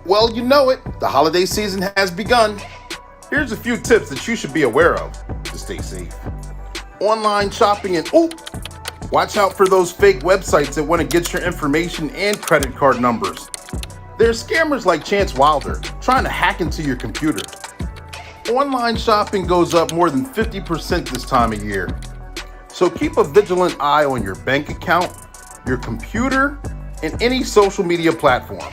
Well, you know it, the holiday season has begun. Here's a few tips that you should be aware of to stay safe. Online shopping and watch out for those fake websites that want to get your information and credit card numbers. There's scammers like Chance Wilder trying to hack into your computer. Online shopping goes up more than 50% this time of year. So keep a vigilant eye on your bank account, your computer, and any social media platform.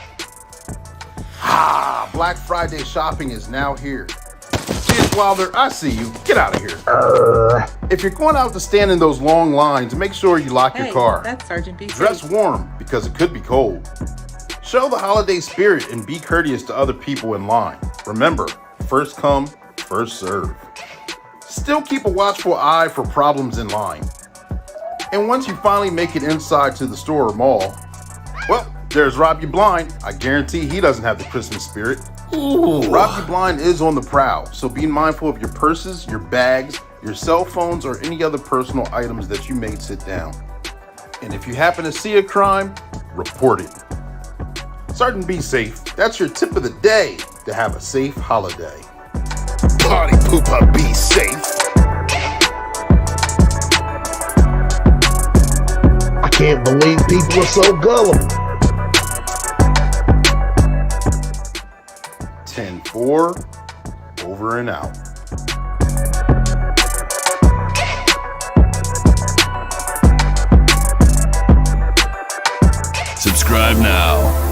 Black Friday shopping is now here. Chance Wilder, I see you. Get out of here. If you're going out to stand in those long lines, make sure you lock your car. That's Sergeant B. Dress warm because it could be cold. Show the holiday spirit and be courteous to other people in line. Remember, first come, first serve. Still keep a watchful eye for problems in line. And once you finally make it inside to the store or mall, well, there's Rob You Blind. I guarantee he doesn't have the Christmas spirit. Rob You Blind is on the prowl, so be mindful of your purses, your bags, your cell phones, or any other personal items that you may sit down. And if you happen to see a crime, report it. Sergeant Be Safe, that's your tip of the day to have a safe holiday. Party pooper, be safe. I can't believe people are so gullible. 10-4, over and out. Subscribe now.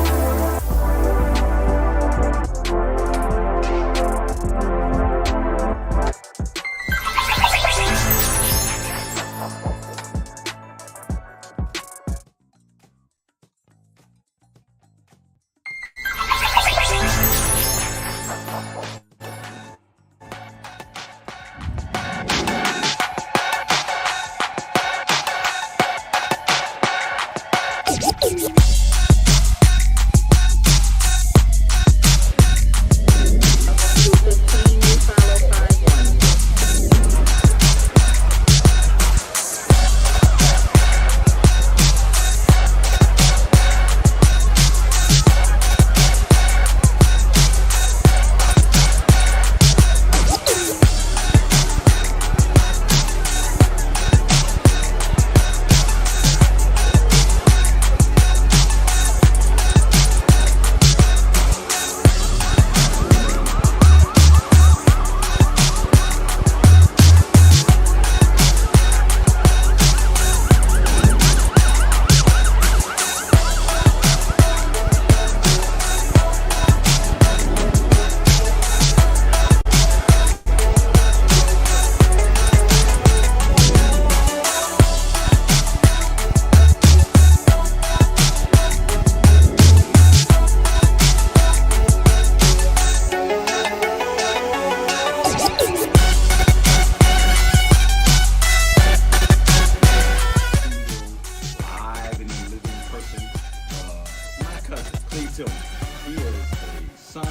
He is a son, a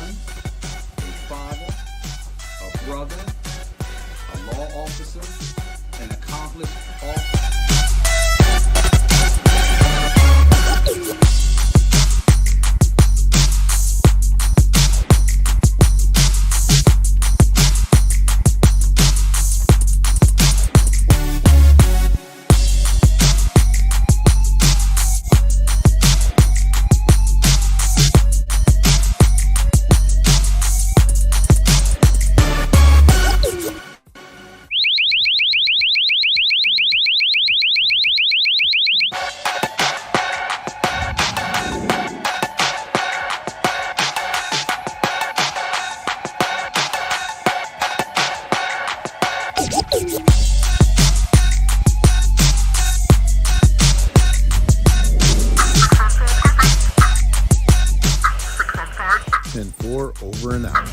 father, a brother, a law officer, an accomplished officer. And 4 over and out.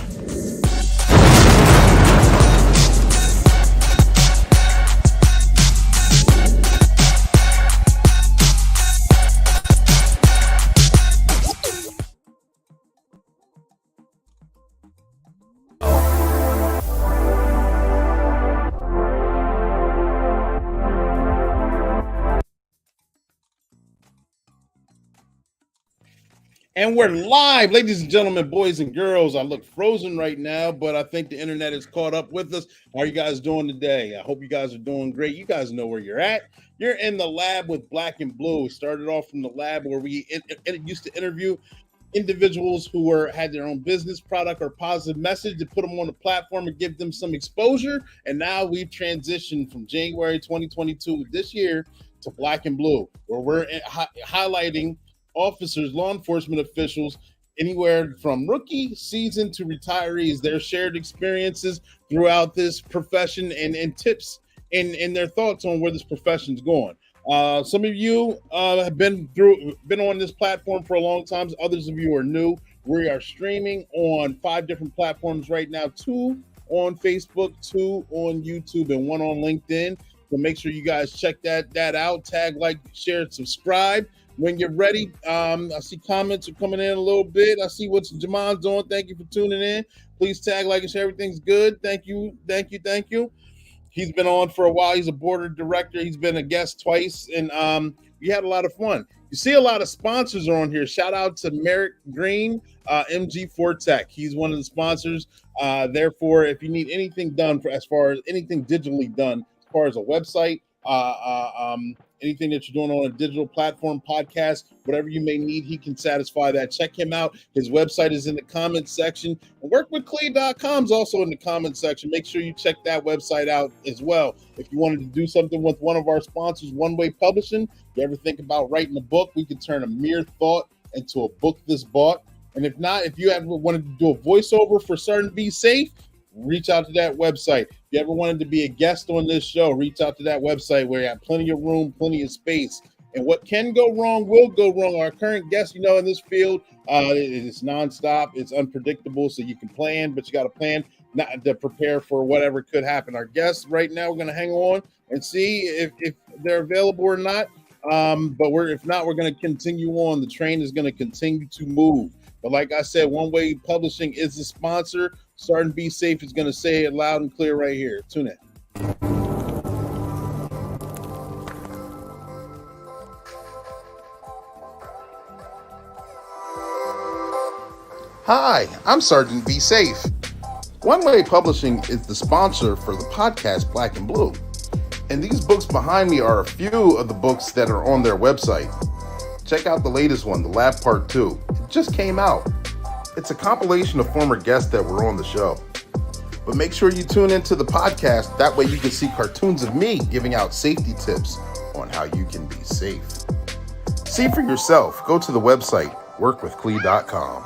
And we're live, ladies and gentlemen, boys and girls. I look frozen right now, but I think the internet has caught up with us. How are you guys doing today? I hope you guys are doing great. You guys know where you're at. You're in the lab with Black and Blue. We started off from the lab where we used to interview individuals who had their own business, product, or positive message to put them on the platform and give them some exposure. And now we've transitioned from January 2022 this year to Black and Blue, where we're highlighting officers, law enforcement officials, anywhere from rookie season to retirees, their shared experiences throughout this profession and tips and their thoughts on where this profession's going. Some of you have been on this platform for a long time. Others of you are new. We are streaming on 5 different platforms right now, 2 on Facebook, 2 on YouTube, and 1 on LinkedIn. So make sure you guys check that out. Tag, like, share, and subscribe. When you're ready, I see comments are coming in a little bit. I see what Jamon's doing. Thank you for tuning in. Please tag, like, and share. Everything's good. Thank you. He's been on for a while. He's a board director. He's been a guest twice, and we had a lot of fun. You see a lot of sponsors are on here. Shout out to Merrick Green, MG4 Tech. He's one of the sponsors. Therefore, if you need anything done as far as anything digitally done, as far as a website, anything that you're doing on a digital platform, podcast, whatever you may need, he can satisfy that. Check him out. His website is in the comments section. And workwithclee.com is also in the comments section. Make sure you check that website out as well. If you wanted to do something with one of our sponsors, One Way Publishing, if you ever think about writing a book, we can turn a mere thought into a book that's bought. And if not, if you ever wanted to do a voiceover for Certain Be Safe, reach out to that website. If you ever wanted to be a guest on this show, reach out to that website where you have plenty of room, plenty of space. And what can go wrong will go wrong. Our current guest, in this field, it's nonstop. It's unpredictable, so you can plan, but you got to plan not to prepare for whatever could happen. Our guests right now, we're going to hang on and see if they're available or not. But if not, we're going to continue on. The train is going to continue to move. But like I said, One Way Publishing is the sponsor. Certain Be Safe is going to say it loud and clear right here. Tune in. Hi, I'm Sergeant Be Safe. One Way Publishing is the sponsor for the podcast Black and Blue. And these books behind me are a few of the books that are on their website. Check out the latest one, The Lab Part 2. It just came out. It's a compilation of former guests that were on the show. But make sure you tune into the podcast. That way you can see cartoons of me giving out safety tips on how you can be safe. See for yourself. Go to the website, workwithclee.com.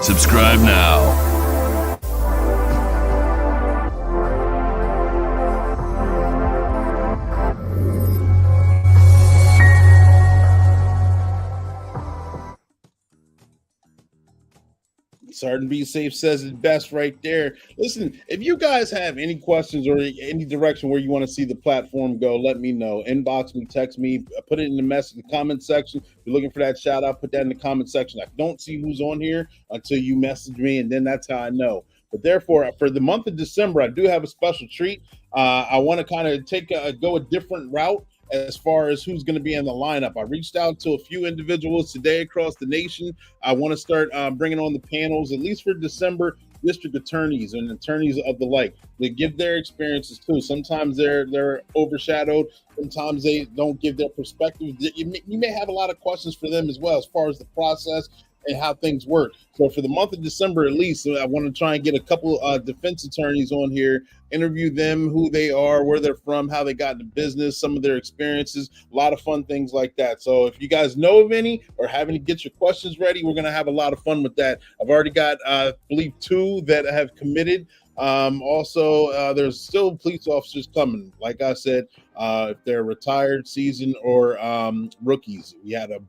Subscribe now. Certain Be Safe says it best right there. Listen, if you guys have any questions or any direction where you want to see the platform go, let me know. Inbox me, text me, put it in the comment section. If you're looking for that shout out, put that in the comment section. I don't see who's on here until you message me, and then that's how I know. But therefore, for the month of December, I do have a special treat. I want to kind of go a different route as far as who's going to be in the lineup. I reached out to a few individuals today across the nation. I want to start bringing on the panels, at least for December, district attorneys and attorneys of the like. They give their experiences too. Sometimes they're overshadowed. Sometimes they don't give their perspective. You may have a lot of questions for them as well as far as the process and how things work. So for the month of December, at least, I want to try and get a couple defense attorneys on here, interview them, who they are, where they're from, how they got into business, some of their experiences, a lot of fun things like that. So if you guys know of any or have any, get your questions ready. We're going to have a lot of fun with that. I've already got, I believe, 2 that have committed. Also, there's still police officers coming. Like I said, if they're retired, seasoned, or rookies. We had a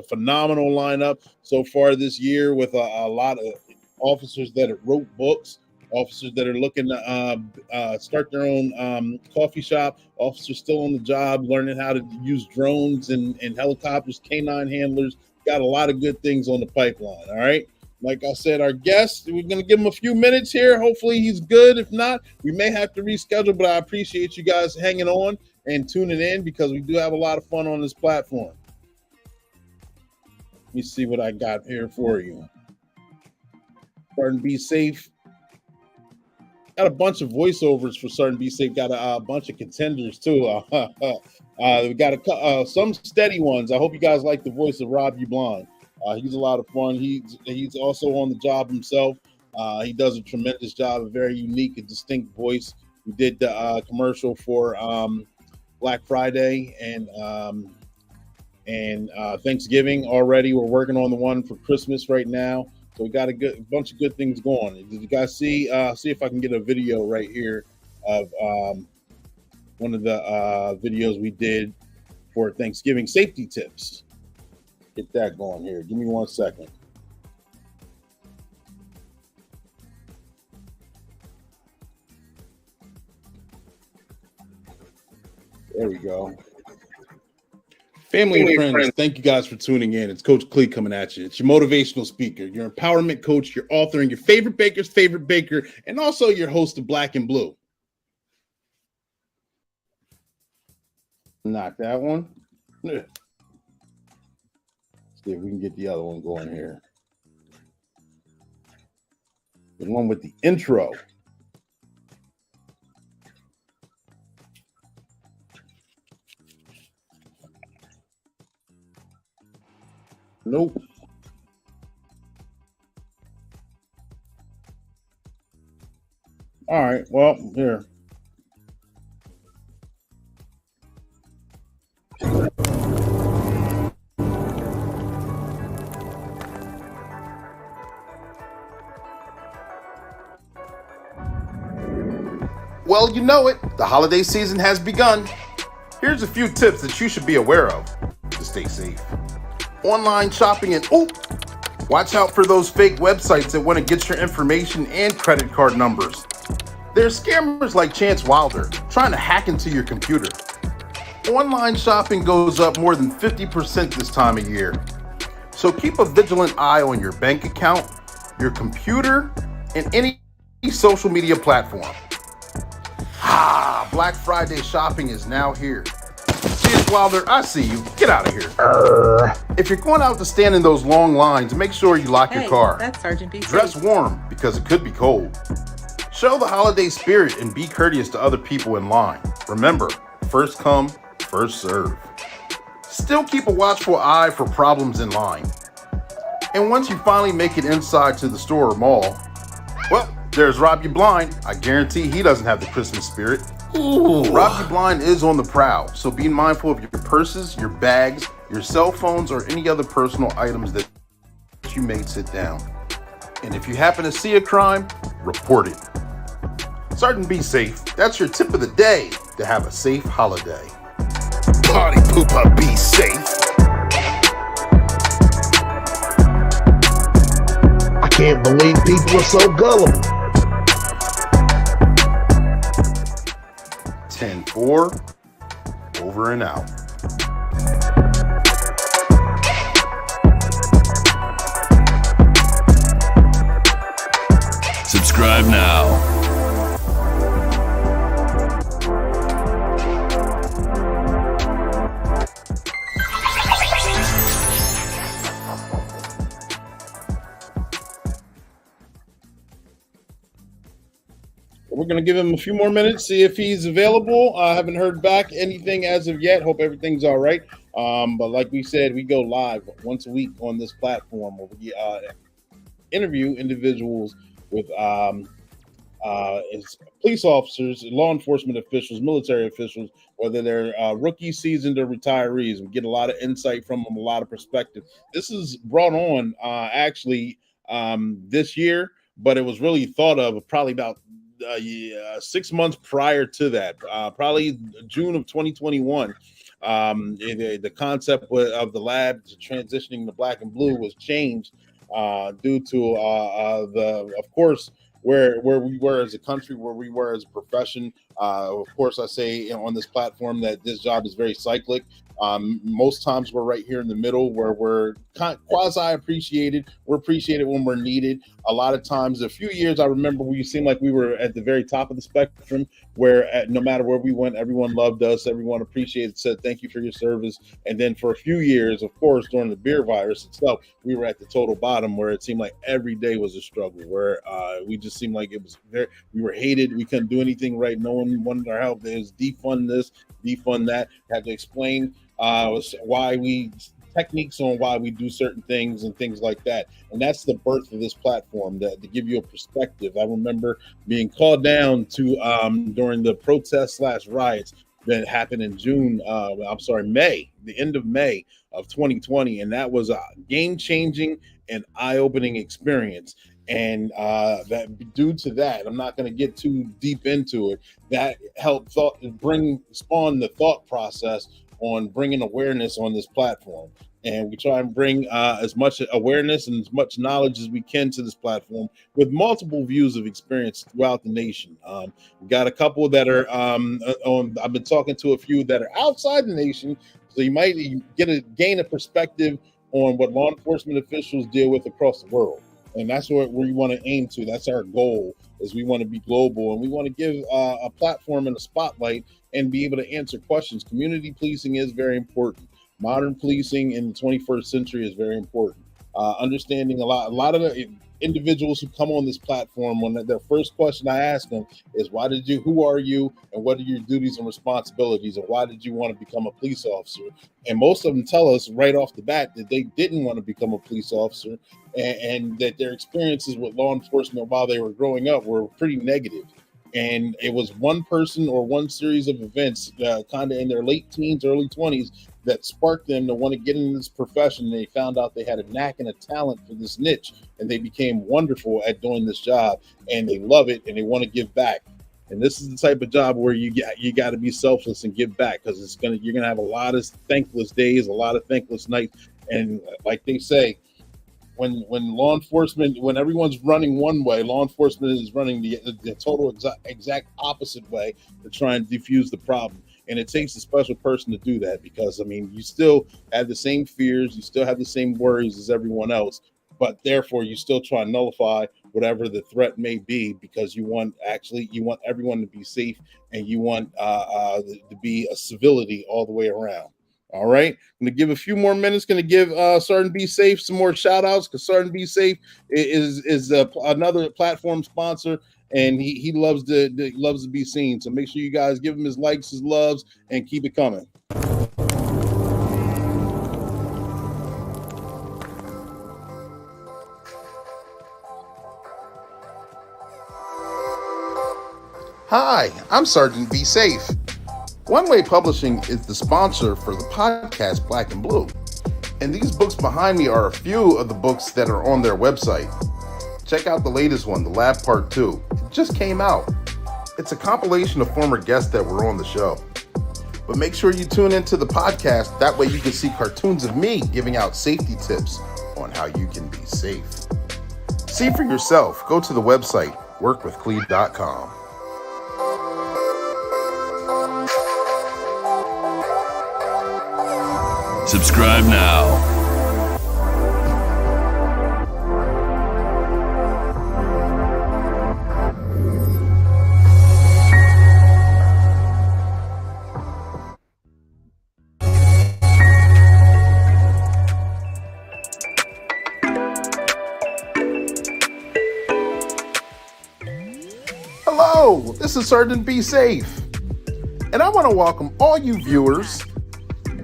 phenomenal lineup so far this year with a lot of officers that have wrote books, officers that are looking to start their own coffee shop, officers still on the job, learning how to use drones and helicopters, canine handlers. Got a lot of good things on the pipeline, all right? Like I said, our guest, we're going to give him a few minutes here. Hopefully he's good. If not, we may have to reschedule, but I appreciate you guys hanging on and tuning in because we do have a lot of fun on this platform. Let me see what I got here for you. Starting to be safe. Got a bunch of voiceovers for Starting to Be Safe. Got a bunch of contenders too. We got some steady ones. I hope you guys like the voice of Rob U. Blind. He's a lot of fun. He's also on the job himself. He does a tremendous job, a very unique and distinct voice. We did the commercial for Black Friday and Thanksgiving already. We're working on the one for Christmas right now. So we got a bunch of good things going. Did you guys see if I can get a video right here of one of the videos we did for Thanksgiving safety tips? Get that going here. Give me 1 second. There we go. Family and friends, thank you guys for tuning in. It's Coach Clee coming at you. It's your motivational speaker, your empowerment coach, your author, and your favorite baker's favorite baker, and also your host of Black and Blue. Not that one. Let's see if we can get the other one going here. The one with the intro. Nope. All right. Well, here. Well, you know it. The holiday season has begun. Here's a few tips that you should be aware of to stay safe. Online shopping and watch out for those fake websites that want to get your information and credit card numbers. There's scammers like Chance Wilder trying to hack into your computer. Online shopping goes up more than 50% this time of year. So keep a vigilant eye on your bank account, your computer, and any social media platform. Black Friday shopping is now here. Chance Wilder, I see you. Get out of here. If you're going out to stand in those long lines, make sure you lock your car. That's Sergeant B. Dress warm because it could be cold. Show the holiday spirit and be courteous to other people in line. Remember, first come, first serve. Still keep a watchful eye for problems in line. And once you finally make it inside to the store or mall, well, there's Rob U. Blind. I guarantee he doesn't have the Christmas spirit. Rob U. Blind is on the prowl, so be mindful of your purses, your bags, your cell phones, or any other personal items that you may sit down. And if you happen to see a crime, report it. Sergeant Be Safe, that's your tip of the day to have a safe holiday. Party pooper, be safe. I can't believe people are so gullible. 10-4, over and out. Subscribe now. We're going to give him a few more minutes, see if he's available. I haven't heard back anything as of yet. Hope everything's all right. But like we said, we go live once a week on this platform where we interview individuals with police officers, law enforcement officials, military officials, whether they're rookie, seasoned, or retirees. We get a lot of insight from them, a lot of perspective. This is brought on this year, but it was really thought of probably about 6 months prior to that, probably June of 2021. The concept of the lab transitioning to Black and Blue was changed due to of course, where we were as a country, where we were as a profession, Of course, I say on this platform that this job is very cyclic. Most times we're right here in the middle where we're quasi appreciated. We're appreciated when we're needed. A lot of times, a few years, I remember we seemed like we were at the very top of the spectrum where no matter where we went, everyone loved us. Everyone appreciated, said, thank you for your service. And then for a few years, of course, during the beer virus itself, we were at the total bottom where it seemed like every day was a struggle, where we just seemed like it was we were hated. We couldn't do anything right. No one wanted our help. There was defund this, defund that. Had to explain why we techniques on why we do certain things and things like that. And that's the birth of this platform, to give you a perspective. I remember being called down to during the protests / riots that happened in May, the end of May of 2020. And that was a game-changing and eye-opening experience. And that due to that, I'm not going to get too deep into it, that helped spawn the thought process on bringing awareness on this platform. And we try and bring as much awareness and as much knowledge as we can to this platform with multiple views of experience throughout the nation. We got a couple that are I've been talking to a few that are outside the nation, so you might gain a perspective on what law enforcement officials deal with across the world. And that's what we want to aim to. That's our goal, is we want to be global, and we want to give a platform and a spotlight and be able to answer questions. Community policing is very important. Modern policing in the 21st century is very important. Understanding a lot of the individuals who come on this platform, when their first question I ask them is, who are you, and what are your duties and responsibilities, and why did you want to become a police officer? And most of them tell us right off the bat that they didn't want to become a police officer, and that their experiences with law enforcement while they were growing up were pretty negative. And it was one person or one series of events kind of in their late teens, early 20s that sparked them to want to get into this profession. They found out they had a knack and a talent for this niche, and they became wonderful at doing this job, and they love it, and they want to give back. And this is the type of job where you got to be selfless and give back, because you're gonna have a lot of thankless days, a lot of thankless nights. And like they say, when law enforcement, when everyone's running one way, law enforcement is running the total exact opposite way to try and defuse the problem. And it takes a special person to do that, because, I mean, you still have the same fears, you still have the same worries as everyone else, but therefore you still try and nullify whatever the threat may be, because you want everyone to be safe, and you want to be a civility all the way around. All right, I'm going to give a few more minutes. Going to give Sergeant Be Safe some more shout outs, because Sergeant Be Safe is another platform sponsor, and he loves to be seen. So make sure you guys give him his likes, his loves, and keep it coming. Hi, I'm Sergeant Be Safe. One Way Publishing is the sponsor for the podcast Black and Blue. And these books behind me are a few of the books that are on their website. Check out the latest one, The Lab Part 2. It just came out. It's a compilation of former guests that were on the show. But make sure you tune into the podcast. That way you can see cartoons of me giving out safety tips on how you can be safe. See for yourself. Go to the website, workwithcleve.com. Subscribe now. Hello, this is Sergeant Be Safe. And I want to welcome all you viewers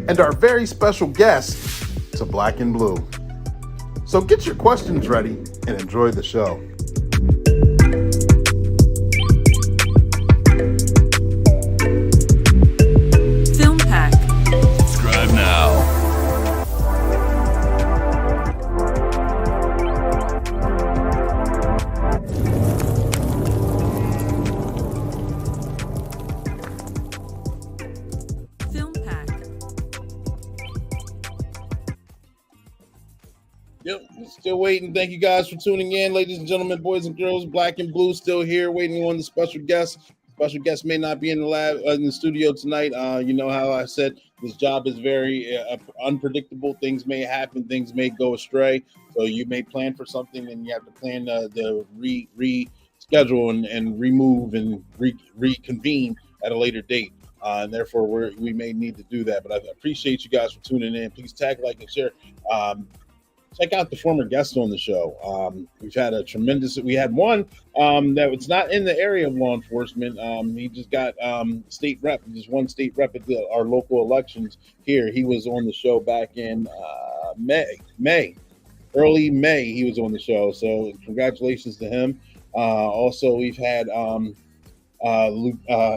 and our very special guest to Black and Blue. So get your questions ready and enjoy the show. Film Pack. Subscribe now. Yep, still waiting. Thank you guys for tuning in, ladies and gentlemen, boys and girls. Black and Blue still here, waiting on the special guest. Special guest may not be in the studio tonight. You know how I said this job is very unpredictable. Things may happen. Things may go astray. So you may plan for something, and you have to plan the reschedule and remove and reconvene at a later date. And therefore, we may need to do that. But I appreciate you guys for tuning in. Please tag, like, and share. Check out the former guests on the show. We've had we had one that was not in the area of law enforcement. He just got state rep, just one state rep at our local elections here. He was on the show back in early May. He was on the show. So congratulations to him. Also, we've had, I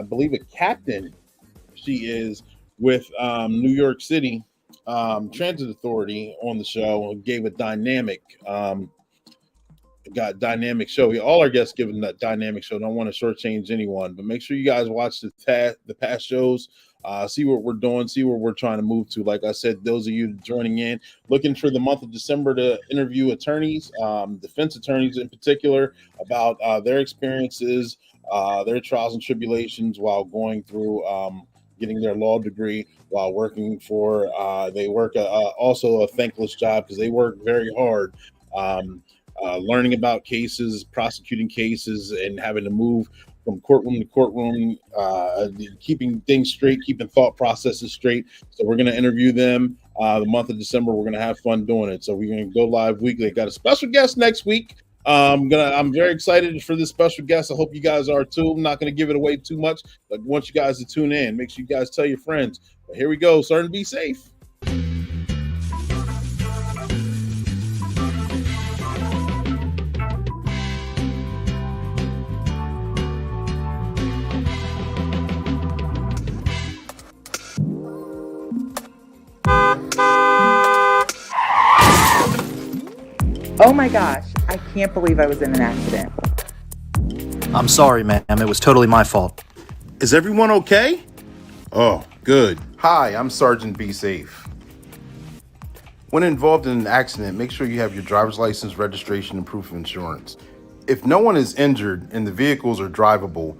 believe, a captain. She is with New York City Transit Authority on the show. Gave a dynamic show. All our guests given that dynamic show. Don't want to shortchange anyone, but make sure you guys watch the past shows. See what we're doing, see where we're trying to move to. Like I said, those of you joining in, looking for the month of December to interview attorneys, defense attorneys in particular, about their experiences, their trials and tribulations while going through getting their law degree, while working for, they work also a thankless job because they work very hard, learning about cases, prosecuting cases, and having to move from courtroom to courtroom, keeping things straight, keeping thought processes straight. So we're going to interview them the month of December. We're going to have fun doing it. So we're going to go live weekly. Got a special guest next week. I'm very excited for this special guest. I hope you guys are too. I'm not going to give it away too much, but I want you guys to tune in. Make sure you guys tell your friends. But here we go. Starting to be safe. Oh my gosh, I can't believe I was in an accident. I'm sorry, ma'am. It was totally my fault. Is everyone okay? Oh, good. Hi, I'm Sergeant Be Safe. When involved in an accident, make sure you have your driver's license, registration, and proof of insurance. If no one is injured and the vehicles are drivable,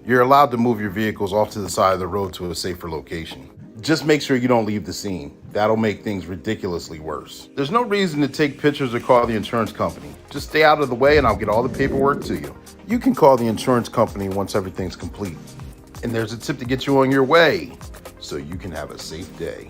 you're allowed to move your vehicles off to the side of the road to a safer location. Just make sure you don't leave the scene. That'll make things ridiculously worse. There's no reason to take pictures or call the insurance company. Just stay out of the way and I'll get all the paperwork to you. You can call the insurance company once everything's complete. And there's a tip to get you on your way so you can have a safe day.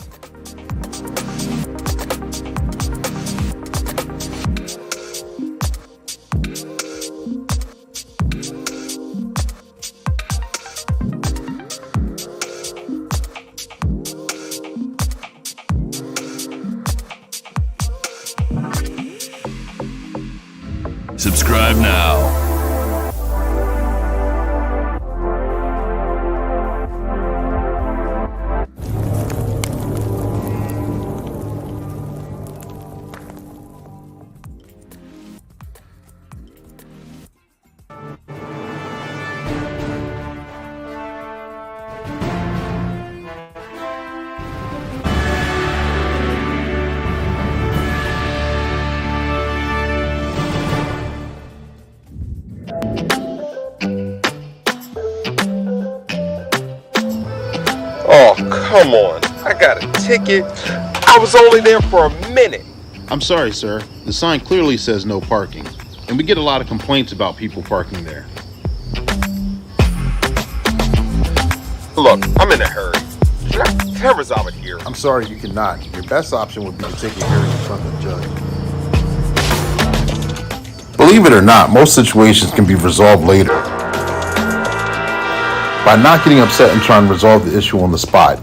Subscribe now. Oh, come on. I got a ticket. I was only there for a minute. I'm sorry, sir. The sign clearly says no parking, and we get a lot of complaints about people parking there. Look, I'm in a hurry. Should I resolve it here? I'm sorry, you cannot. Your best option would be to take a hearing in front of the judge. Believe it or not, most situations can be resolved later. By not getting upset and trying to resolve the issue on the spot,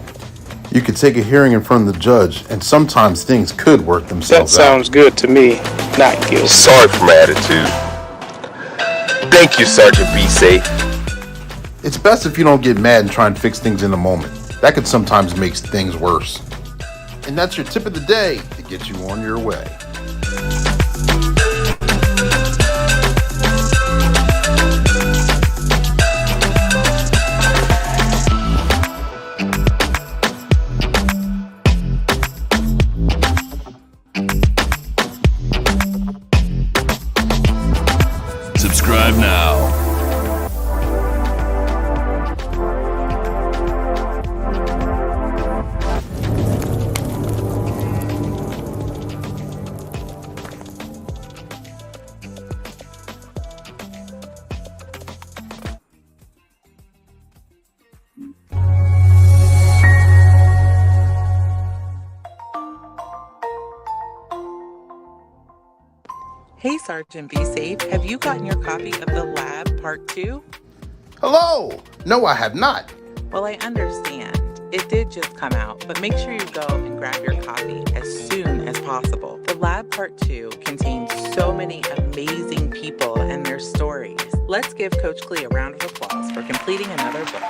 you could take a hearing in front of the judge, and sometimes things could work themselves out. That sounds good to me. Not guilty. Sorry for my attitude. Thank you, Sergeant Be Safe. It's best if you don't get mad and try and fix things in the moment. That could sometimes make things worse. And that's your tip of the day to get you on your way. Subscribe now. Hey, Sergeant Be Safe. Have you gotten your copy of The Lab Part 2? Hello! No, I have not. Well, I understand. It did just come out, but make sure you go and grab your copy as soon as possible. The Lab Part 2 contains so many amazing people and their stories. Let's give Coach Clee a round of applause for completing another book.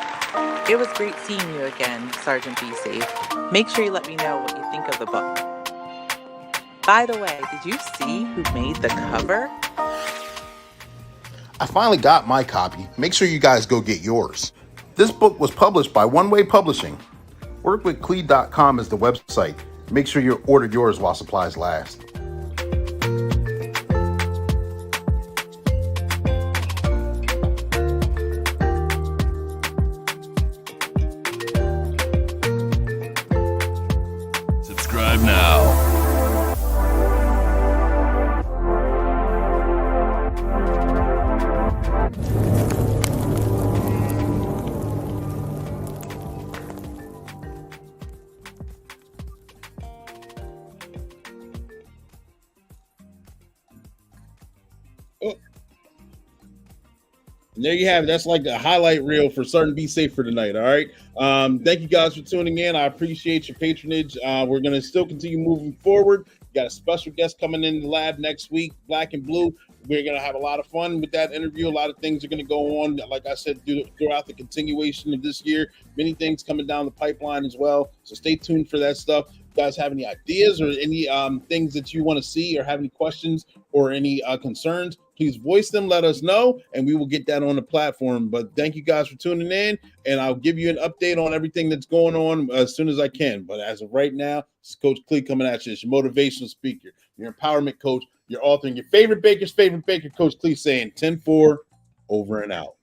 It was great seeing you again, Sergeant Be Safe. Make sure you let me know what you think of the book. By the way, did you see who made the cover? I finally got my copy. Make sure you guys go get yours. This book was published by One Way Publishing. Workwithclee.com is the website. Make sure you ordered yours while supplies last. Subscribe now. And there you have it. That's like the highlight reel for Sergeant Be Safe for tonight. All right. Thank you guys for tuning in. I appreciate your patronage. We're going to still continue moving forward. We got a special guest coming in the lab next week, Black and Blue. We're going to have a lot of fun with that interview. A lot of things are going to go on, like I said, throughout the continuation of this year. Many things coming down the pipeline as well. So stay tuned for that stuff. If you guys have any ideas or any things that you want to see or have any questions or any concerns, please voice them, let us know, and we will get that on the platform. But thank you guys for tuning in, and I'll give you an update on everything that's going on as soon as I can. But as of right now, it's Coach Clee coming at you. It's your motivational speaker, your empowerment coach, your author, and your favorite baker's favorite baker, Coach Clee, saying 10-4, over and out.